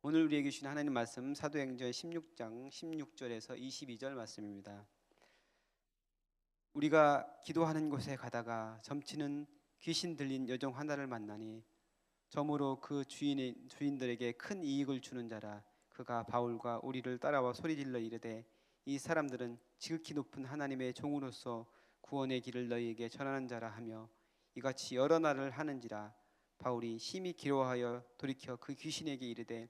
오늘 우리에게 주신 하나님 말씀 사도행전 16장 16절에서 22절 말씀입니다. 우리가 기도하는 곳에 가다가 점치는 귀신 들린 여종 하나를 만나니 점으로 그 주인들에게 큰 이익을 주는 자라. 그가 바울과 우리를 따라와 소리질러 이르되 이 사람들은 지극히 높은 하나님의 종으로서 구원의 길을 너희에게 전하는 자라 하며 이같이 여러 날을 하는지라. 바울이 심히 기로하여 돌이켜 그 귀신에게 이르되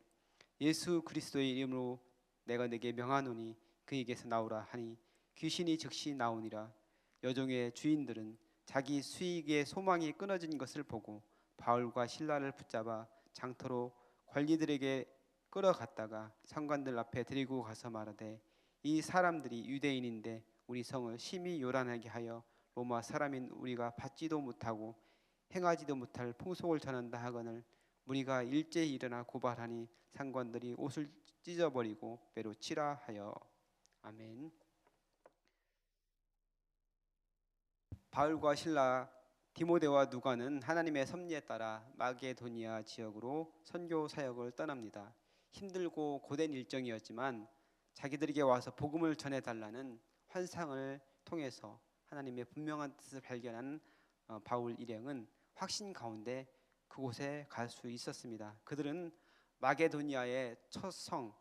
예수 그리스도의 이름으로 내가 네게 명하노니 그에게서 나오라 하니 귀신이 즉시 나오니라. 여종의 주인들은 자기 수익의 소망이 끊어진 것을 보고 바울과 실라를 붙잡아 장터로 관리들에게 끌어갔다가 상관들 앞에 데리고 가서 말하되 이 사람들이 유대인인데 우리 성을 심히 요란하게 하여 로마 사람인 우리가 받지도 못하고 행하지도 못할 풍속을 전한다 하거늘 무리가 일제히 일어나 고발하니 상관들이 옷을 찢어버리고 배로 치라 하여. 아멘. 바울과 실라, 디모데와 누가는 하나님의 섭리에 따라 마게도니아 지역으로 선교 사역을 떠납니다. 힘들고 고된 일정이었지만 자기들에게 와서 복음을 전해달라는 환상을 통해서 하나님의 분명한 뜻을 발견한 바울 일행은 확신 가운데 그곳에 갈 수 있었습니다. 그들은 마게도니아의 첫 성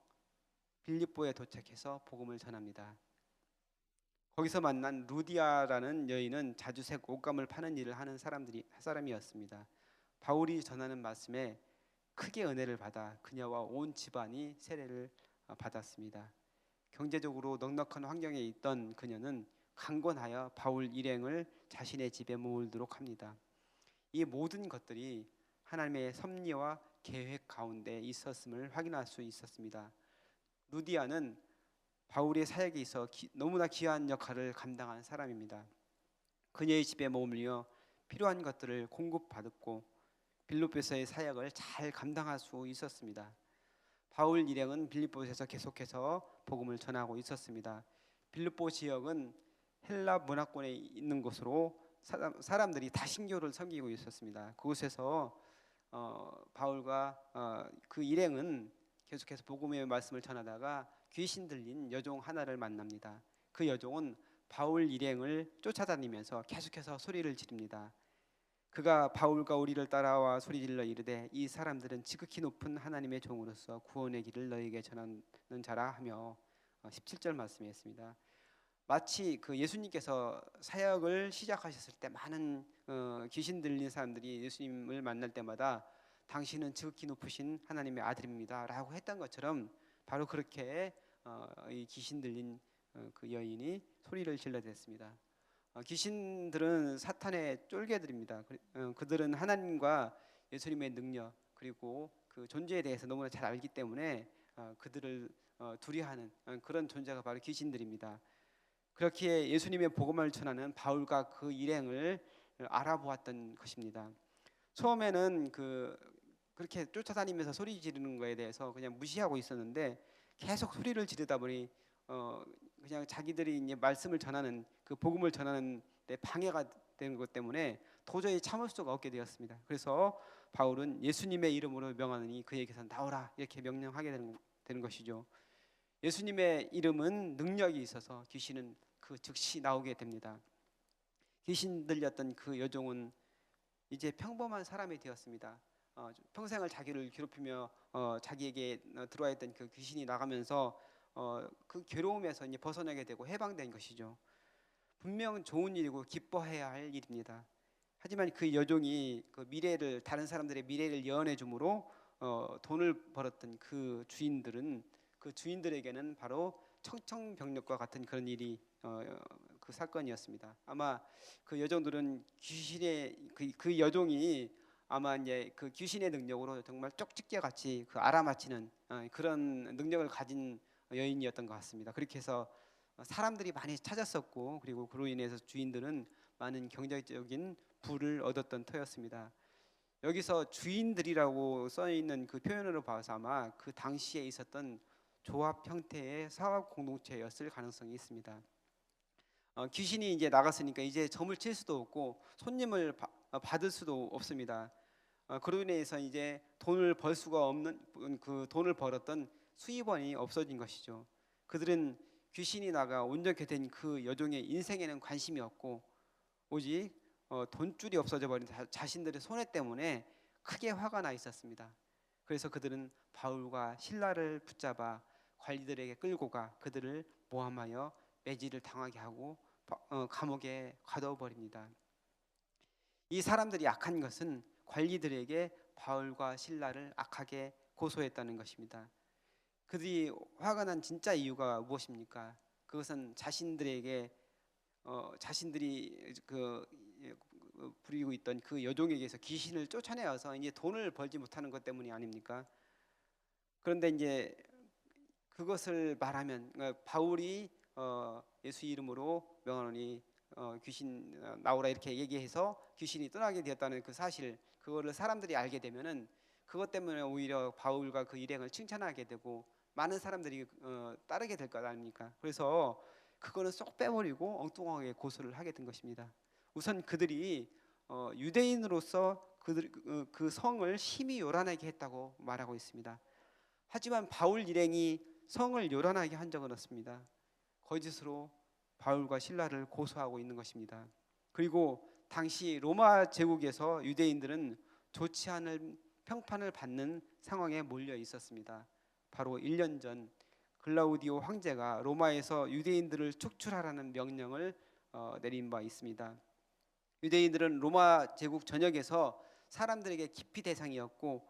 빌립보에 도착해서 복음을 전합니다. 거기서 만난 루디아라는 여인은 자주색 옷감을 파는 일을 하는 사람이었습니다. 바울이 전하는 말씀에 크게 은혜를 받아 그녀와 온 집안이 세례를 받았습니다. 경제적으로 넉넉한 환경에 있던 그녀는 강권하여 바울 일행을 자신의 집에 머물도록 합니다. 이 모든 것들이 하나님의 섭리와 계획 가운데 있었음을 확인할 수 있었습니다. 루디아는 바울의 사역에 있어 너무나 귀한 역할을 감당한 사람입니다. 그녀의 집에 머물며 필요한 것들을 공급받았고 빌립보에서의 사역을 잘 감당할 수 있었습니다. 바울 일행은 빌립보에서 계속해서 복음을 전하고 있었습니다. 빌립보 지역은 헬라 문화권에 있는 곳으로 사람들이 다신교를 섬기고 있었습니다. 그곳에서 바울과 그 일행은 계속해서 복음의 말씀을 전하다가 귀신 들린 여종 하나를 만납니다. 그 여종은 바울 일행을 쫓아다니면서 계속해서 소리를 지릅니다. 그가 바울과 우리를 따라와 소리질러 이르되 이 사람들은 지극히 높은 하나님의 종으로서 구원의 길을 너희에게 전하는 자라 하며 17절 말씀이었습니다. 마치 그 예수님께서 사역을 시작하셨을 때 많은 귀신 들린 사람들이 예수님을 만날 때마다 당신은 지극히 높으신 하나님의 아들입니다 라고 했던 것처럼 바로 그렇게 이 귀신 들린 그 여인이 소리를 질러댔습니다. 귀신들은 사탄의 쫄개들입니다. 그들은 하나님과 예수님의 능력 그리고 그 존재에 대해서 너무나 잘 알기 때문에 그들을 두려워하는 그런 존재가 바로 귀신들입니다. 그렇게 예수님의 복음을 전하는 바울과 그 일행을 알아보았던 것입니다. 처음에는 그렇게 쫓아다니면서 소리 지르는 거에 대해서 그냥 무시하고 있었는데 계속 소리를 지르다 보니 그냥 자기들이 이제 말씀을 전하는 그 복음을 전하는 데 방해가 되는 것 때문에 도저히 참을 수가 없게 되었습니다. 그래서 바울은 예수님의 이름으로 명하느니 그에게서 나오라 이렇게 명령하게 되는 것이죠. 예수님의 이름은 능력이 있어서 귀신은 그 즉시 나오게 됩니다. 귀신 들렸던 그 여종은 이제 평범한 사람이 되었습니다. 평생을 자기를 괴롭히며 자기에게 들어와 있던 그 귀신이 나가면서 그 괴로움에서 이제 벗어나게 되고 해방된 것이죠. 분명 좋은 일이고 기뻐해야 할 일입니다. 하지만 그 여종이 그 미래를 다른 사람들의 미래를 예언해 주므로 돈을 벌었던 그 주인들은 그 주인들에게는 바로 청천벽력과 같은 그런 일이 그 사건이었습니다. 아마 그 여종들은 귀신의 그 여종이 아마 이제 그 귀신의 능력으로 정말 쪽집게 같이 그 알아맞히는 그런 능력을 가진 여인이었던 것 같습니다. 그렇게 해서 사람들이 많이 찾았었고 그리고 그로 인해서 주인들은 많은 경제적인 부를 얻었던 터였습니다. 여기서 주인들이라고 써 있는 그 표현으로 봐서 아마 그 당시에 있었던 조합 형태의 사업 공동체였을 가능성이 있습니다. 귀신이 이제 나갔으니까 이제 점을 칠 수도 없고 손님을 받을 수도 없습니다. 그로 인해서 이제 돈을 벌 수가 없는 그 돈을 벌었던 수입원이 없어진 것이죠. 그들은 귀신이 나가 온전케 된 그 여종의 인생에는 관심이 없고 오직 돈줄이 없어져 버린 자신들의 손해 때문에 크게 화가 나 있었습니다. 그래서 그들은 바울과 실라를 붙잡아 관리들에게 끌고 가 그들을 모함하여 매질을 당하게 하고 감옥에 가둬 버립니다. 이 사람들이 악한 것은 관리들에게 바울과 실라를 악하게 고소했다는 것입니다. 그들이 화가 난 진짜 이유가 무엇입니까? 그것은 자신들이 부리고 있던 그 여종에게서 귀신을 쫓아내어서 이제 돈을 벌지 못하는 것 때문이 아닙니까? 그런데 이제 그것을 말하면 바울이 예수 이름으로 명하노니 귀신 나오라 이렇게 얘기해서 귀신이 떠나게 되었다는 그 사실, 그거를 사람들이 알게 되면은 그것 때문에 오히려 바울과 그 일행을 칭찬하게 되고 많은 사람들이 따르게 될 것 아닙니까? 그래서 그거는 쏙 빼버리고 엉뚱하게 고소를 하게 된 것입니다. 우선 그들이 유대인으로서 그 성을 심히 요란하게 했다고 말하고 있습니다. 하지만 바울 일행이 성을 요란하게 한 적은 없습니다. 거짓으로 바울과 실라를 고소하고 있는 것입니다. 그리고 당시 로마 제국에서 유대인들은 좋지 않은 평판을 받는 상황에 몰려 있었습니다. 바로 1년 전 글라우디오 황제가 로마에서 유대인들을 축출하라는 명령을 내린 바 있습니다. 유대인들은 로마 제국 전역에서 사람들에게 기피 대상이었고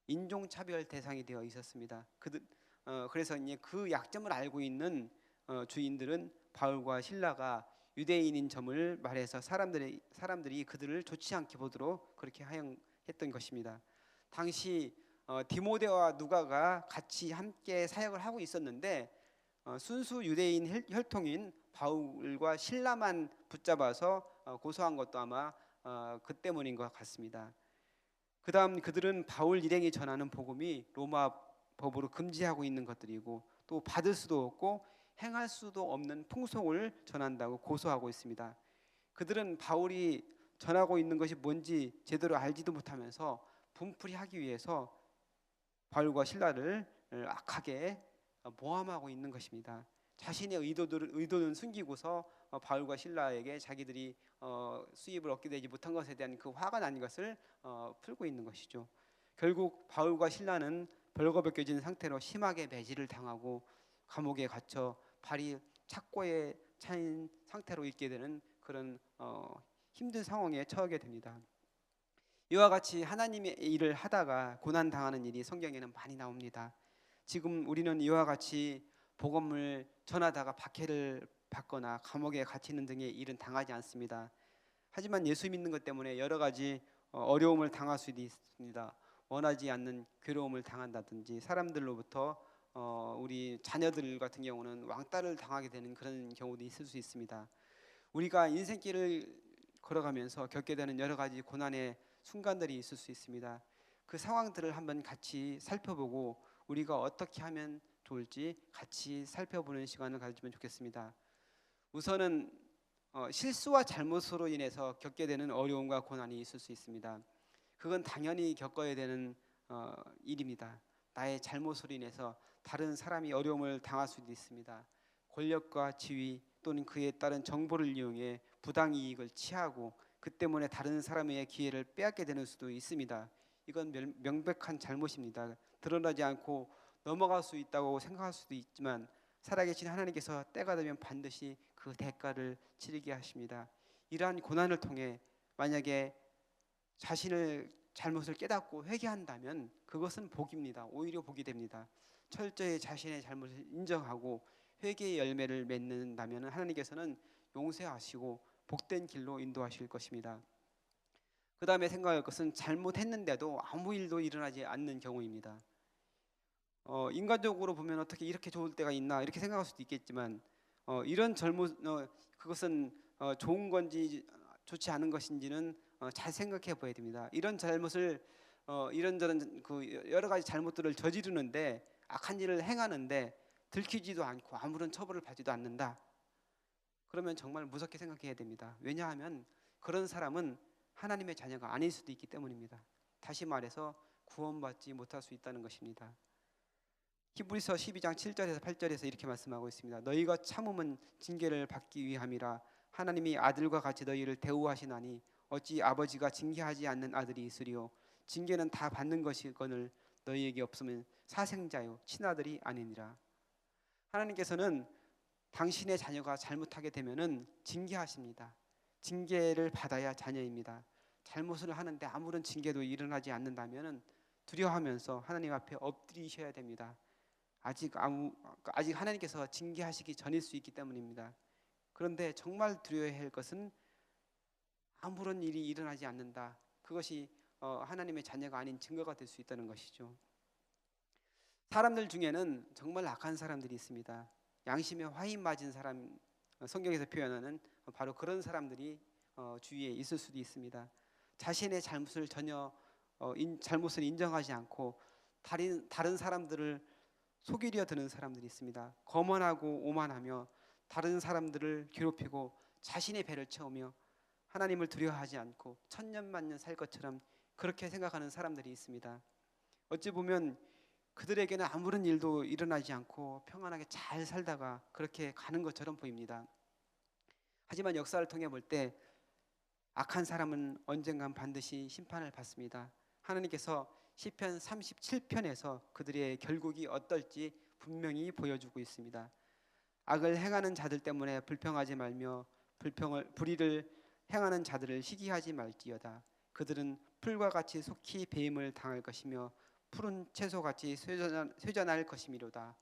인종차별 대상이 되어 있었습니다. 그래서 이제 그 약점을 알고 있는 주인들은 바울과 실라가 유대인인 점을 말해서 사람들이 그들을 좋지 않게 보도록 그렇게 하였던 것입니다. 당시 디모데와 누가가 같이 함께 사역을 하고 있었는데 순수 유대인 혈통인 바울과 실라만 붙잡아서 고소한 것도 아마 그 때문인 것 같습니다. 그 다음 그들은 바울 일행이 전하는 복음이 로마 법으로 금지하고 있는 것들이고 또 받을 수도 없고 행할 수도 없는 풍속을 전한다고 고소하고 있습니다. 그들은 바울이 전하고 있는 것이 뭔지 제대로 알지도 못하면서 분풀이하기 위해서 바울과 실라를 악하게 모함하고 있는 것입니다. 자신의 의도는 숨기고서 바울과 실라에게 자기들이 수입을 얻게 되지 못한 것에 대한 그 화가 난 것을 풀고 있는 것이죠. 결국 바울과 실라는 벌거벗겨진 상태로 심하게 매질을 당하고 감옥에 갇혀 발이 착고에 차인 상태로 있게 되는 그런 힘든 상황에 처하게 됩니다. 이와 같이 하나님의 일을 하다가 고난 당하는 일이 성경에는 많이 나옵니다. 지금 우리는 이와 같이 복음을 전하다가 박해를 받거나 감옥에 갇히는 등의 일은 당하지 않습니다. 하지만 예수 믿는 것 때문에 여러 가지 어려움을 당할 수도 있습니다. 원하지 않는 괴로움을 당한다든지 사람들로부터 우리 자녀들 같은 경우는 왕따를 당하게 되는 그런 경우도 있을 수 있습니다. 우리가 인생길을 걸어가면서 겪게 되는 여러 가지 고난의 순간들이 있을 수 있습니다. 그 상황들을 한번 같이 살펴보고 우리가 어떻게 하면 좋을지 같이 살펴보는 시간을 가지면 좋겠습니다. 우선은 실수와 잘못으로 인해서 겪게 되는 어려움과 고난이 있을 수 있습니다. 그건 당연히 겪어야 되는 일입니다. 나의 잘못으로 인해서 다른 사람이 어려움을 당할 수도 있습니다. 권력과 지위 또는 그에 따른 정보를 이용해 부당이익을 취하고 그 때문에 다른 사람의 기회를 빼앗게 되는 수도 있습니다. 이건 명백한 잘못입니다. 드러나지 않고 넘어갈 수 있다고 생각할 수도 있지만 살아계신 하나님께서 때가 되면 반드시 그 대가를 치르게 하십니다. 이러한 고난을 통해 만약에 자신의 잘못을 깨닫고 회개한다면 그것은 복입니다. 오히려 복이 됩니다. 철저히 자신의 잘못을 인정하고 회개의 열매를 맺는다면 하나님께서는 용서하시고 복된 길로 인도하실 것입니다. 그 다음에 생각할 것은 잘못했는데도 아무 일도 일어나지 않는 경우입니다. 인간적으로 보면 어떻게 이렇게 좋을 때가 있나 이렇게 생각할 수도 있겠지만 이런 그것은 좋은 건지 좋지 않은 것인지는 잘 생각해 봐야 됩니다. 이런 잘못을 이런저런 그 여러 가지 잘못들을 저지르는데 악한 일을 행하는데 들키지도 않고 아무런 처벌을 받지도 않는다. 그러면 정말 무섭게 생각해야 됩니다. 왜냐하면 그런 사람은 하나님의 자녀가 아닐 수도 있기 때문입니다. 다시 말해서 구원받지 못할 수 있다는 것입니다. 히브리서 12장 7절에서 8절에서 이렇게 말씀하고 있습니다. 너희가 참음은 징계를 받기 위함이라. 하나님이 아들과 같이 너희를 대우하시나니 어찌 아버지가 징계하지 않는 아들이 있으리요. 징계는 다 받는 것이거늘 너희에게 없으면 사생자요 친아들이 아니니라. 하나님께서는 당신의 자녀가 잘못하게 되면은 징계하십니다. 징계를 받아야 자녀입니다. 잘못을 하는데 아무런 징계도 일어나지 않는다면은 두려워하면서 하나님 앞에 엎드리셔야 됩니다. 아직 하나님께서 징계하시기 전일 수 있기 때문입니다. 그런데 정말 두려워해야 할 것은 아무런 일이 일어나지 않는다. 그것이 하나님의 자녀가 아닌 증거가 될 수 있다는 것이죠. 사람들 중에는 정말 악한 사람들이 있습니다. 양심에 화인 맞은 사람, 성경에서 표현하는 바로 그런 사람들이 주위에 있을 수도 있습니다. 자신의 잘못을 전혀 잘못을 인정하지 않고 다른 사람들을 속이려 드는 사람들이 있습니다. 거만하고 오만하며 다른 사람들을 괴롭히고 자신의 배를 채우며 하나님을 두려워하지 않고 천년만년 살 것처럼 그렇게 생각하는 사람들이 있습니다. 어찌 보면 그들에게는 아무런 일도 일어나지 않고 평안하게 잘 살다가 그렇게 가는 것처럼 보입니다. 하지만 역사를 통해 볼 때 악한 사람은 언젠간 반드시 심판을 받습니다. 하나님께서 시편 37편에서 그들의 결국이 어떨지 분명히 보여주고 있습니다. 악을 행하는 자들 때문에 불평하지 말며 불의를 행하는 자들을 시기하지 말지어다. 그들은 풀과 같이 속히 배임을 당할 것이며 푸른 채소같이 쇠전할 것이미로다.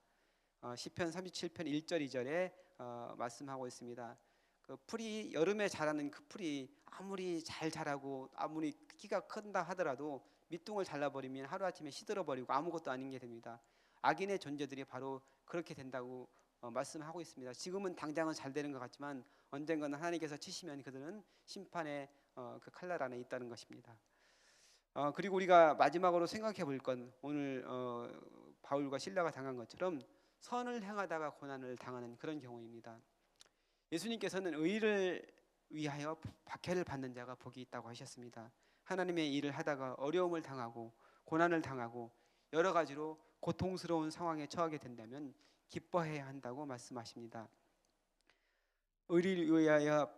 시편 37편 1절 2절에 말씀하고 있습니다. 그 풀이 여름에 자라는 그 풀이 아무리 잘 자라고 아무리 키가 큰다 하더라도 밑둥을 잘라버리면 하루아침에 시들어버리고 아무것도 아닌 게 됩니다. 악인의 존재들이 바로 그렇게 된다고 말씀하고 있습니다. 지금은 당장은 잘 되는 것 같지만 언젠가는 하나님께서 치시면 그들은 심판의 그 칼날 안에 있다는 것입니다. 그리고 우리가 마지막으로 생각해 볼 건 오늘 바울과 실라가 당한 것처럼 선을 행하다가 고난을 당하는 그런 경우입니다. 예수님께서는 의를 위하여 박해를 받는 자가 복이 있다고 하셨습니다. 하나님의 일을 하다가 어려움을 당하고 고난을 당하고 여러 가지로 고통스러운 상황에 처하게 된다면 기뻐해야 한다고 말씀하십니다. 의를 위하여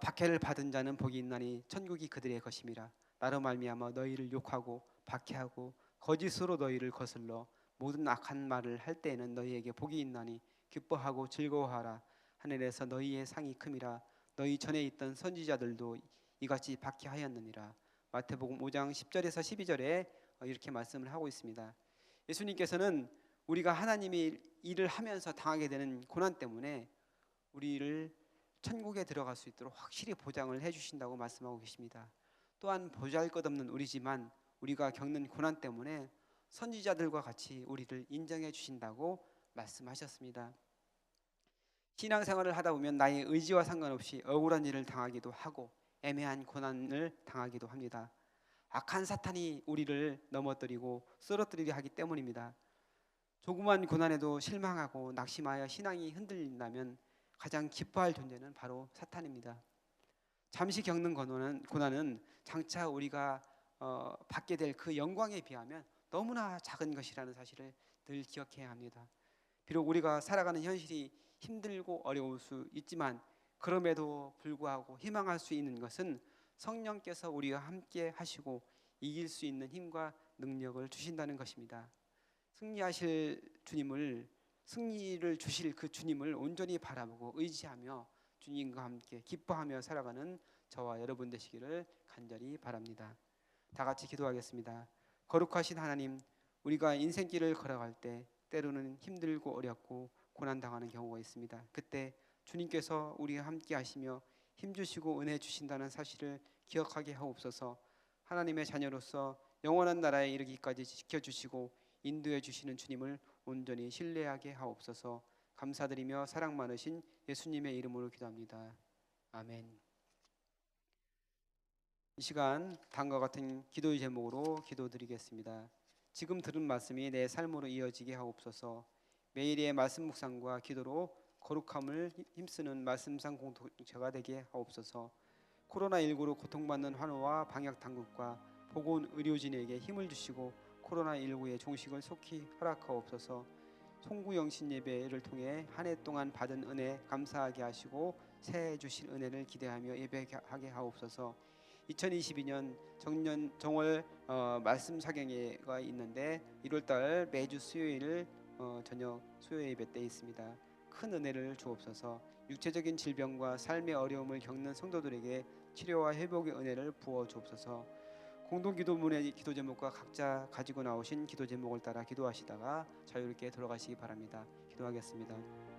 박해를 받은 자는 복이 있나니 천국이 그들의 것임이라. 나로 말미암아 너희를 욕하고 박해하고 거짓으로 너희를 거슬러 모든 악한 말을 할 때에는 너희에게 복이 있나니 기뻐하고 즐거워하라. 하늘에서 너희의 상이 큼이라. 너희 전에 있던 선지자들도 이같이 박해하였느니라. 마태복음 5장 10절에서 12절에 이렇게 말씀을 하고 있습니다. 예수님께서는 우리가 하나님의 일을 하면서 당하게 되는 고난 때문에 우리를 천국에 들어갈 수 있도록 확실히 보장을 해주신다고 말씀하고 계십니다. 또한 보잘것없는 우리지만 우리가 겪는 고난 때문에 선지자들과 같이 우리를 인정해 주신다고 말씀하셨습니다. 신앙생활을 하다 보면 나의 의지와 상관없이 억울한 일을 당하기도 하고 애매한 고난을 당하기도 합니다. 악한 사탄이 우리를 넘어뜨리고 쓰러뜨리게 하기 때문입니다. 조그만 고난에도 실망하고 낙심하여 신앙이 흔들린다면 가장 기뻐할 존재는 바로 사탄입니다. 잠시 겪는 고난은 장차 우리가 받게 될 그 영광에 비하면 너무나 작은 것이라는 사실을 늘 기억해야 합니다. 비록 우리가 살아가는 현실이 힘들고 어려울 수 있지만 그럼에도 불구하고 희망할 수 있는 것은 성령께서 우리와 함께 하시고 이길 수 있는 힘과 능력을 주신다는 것입니다. 승리를 주실 그 주님을 온전히 바라보고 의지하며 주님과 함께 기뻐하며 살아가는 저와 여러분 되시기를 간절히 바랍니다. 다 같이 기도하겠습니다. 거룩하신 하나님, 우리가 인생길을 걸어갈 때 때로는 힘들고 어렵고 고난당하는 경우가 있습니다. 그때 주님께서 우리와 함께 하시며 힘주시고 은혜 주신다는 사실을 기억하게 하옵소서. 하나님의 자녀로서 영원한 나라에 이르기까지 지켜주시고 인도해 주시는 주님을 온전히 신뢰하게 하옵소서. 감사드리며 사랑 많으신 예수님의 이름으로 기도합니다. 아멘. 이 시간 다음과 같은 기도의 제목으로 기도드리겠습니다. 지금 들은 말씀이 내 삶으로 이어지게 하옵소서. 매일의 말씀 묵상과 기도로 거룩함을 힘쓰는 말씀상 공동체가 되게 하옵소서. 코로나19로 고통받는 환우와 방역 당국과 보건 의료진에게 힘을 주시고 코로나19의 종식을 속히 허락하옵소서. 송구영신 예배를 통해 한 해 동안 받은 은혜 감사하게 하시고 새해 주실 은혜를 기대하며 예배하게 하옵소서. 2022년 정월 말씀 사경회가 있는데 1월달 매주 수요일 저녁 수요 예배 때 있습니다. 큰 은혜를 주옵소서. 육체적인 질병과 삶의 어려움을 겪는 성도들에게 치료와 회복의 은혜를 부어 주옵소서. 공동 기도문의 기도 제목과 각자 가지고 나오신 기도 제목을 따라 기도하시다가 자유롭게 들어가시기 바랍니다. 기도하겠습니다.